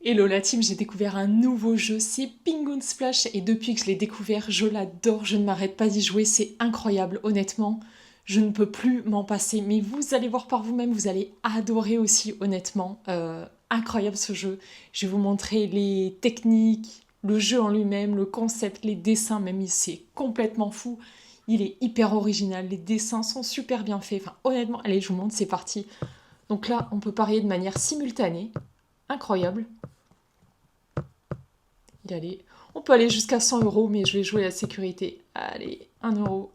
Hello la team, j'ai découvert un nouveau jeu, c'est Penguin Splash et depuis que je l'ai découvert, je l'adore, je ne m'arrête pas d'y jouer, c'est incroyable, honnêtement, je ne peux plus m'en passer, mais vous allez voir par vous-même, vous allez adorer aussi, honnêtement, incroyable ce jeu. Je vais vous montrer les techniques, le jeu en lui-même, le concept, les dessins, même c'est complètement fou, il est hyper original, les dessins sont super bien faits, enfin honnêtement, allez je vous montre, c'est parti. Donc là, on peut parier de manière simultanée, incroyable. Allez, on peut aller jusqu'à 100 euros, mais je vais jouer la sécurité. Allez, 1 euro.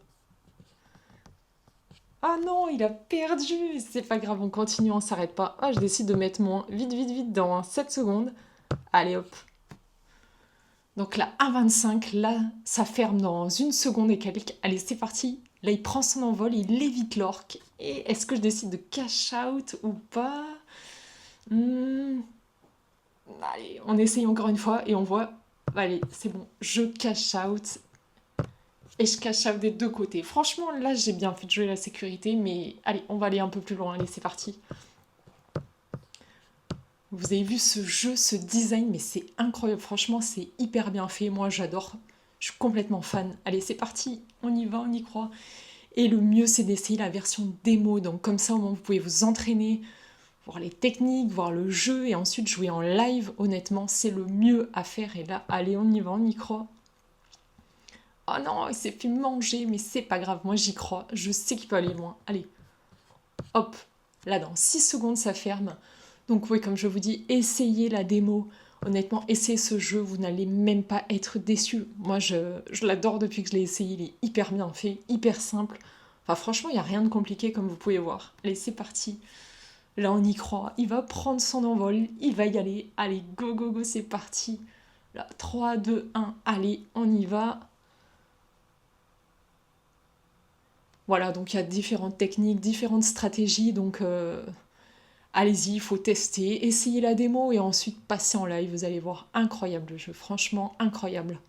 Ah non, il a perdu. C'est pas grave, on continue, on s'arrête pas. Ah, je décide de mettre moins. Vite, vite, vite, dans 7 secondes. Allez, hop. Donc là, 1,25, là, ça ferme dans une seconde et quelques. Allez, c'est parti. Là, il prend son envol, il évite l'orque. Et est-ce que je décide de cash out ou pas? Hmm. Allez, on essaye encore une fois et on voit. Allez, c'est bon, je cash out. Et je cache out des deux côtés. Franchement, là, j'ai bien fait de jouer la sécurité, mais allez, on va aller un peu plus loin. Allez, c'est parti. Vous avez vu ce jeu, ce design, mais c'est incroyable. Franchement, c'est hyper bien fait. Moi, j'adore. Je suis complètement fan. Allez, c'est parti. On y va, on y croit. Et le mieux, c'est d'essayer la version démo. Donc, comme ça, au moins, vous pouvez vous entraîner, voir les techniques, voir le jeu et ensuite jouer en live. Honnêtement, c'est le mieux à faire. Et là, allez, on y va, on y croit. Oh non, il s'est fait manger, mais c'est pas grave, moi j'y crois, je sais qu'il peut aller loin. Allez, hop, là dans 6 secondes ça ferme. Donc oui, comme je vous dis, essayez la démo. Honnêtement, essayez ce jeu, vous n'allez même pas être déçus. Moi je l'adore depuis que je l'ai essayé, il est hyper bien fait, hyper simple. Enfin franchement, il n'y a rien de compliqué comme vous pouvez voir. Allez, c'est parti. Là on y croit, il va prendre son envol, il va y aller. Allez, go go go, c'est parti. Là, 3, 2, 1, allez, on y va. Voilà, donc il y a différentes techniques, différentes stratégies, donc allez-y, il faut tester, essayez la démo et ensuite passer en live, vous allez voir, incroyable le jeu, franchement incroyable.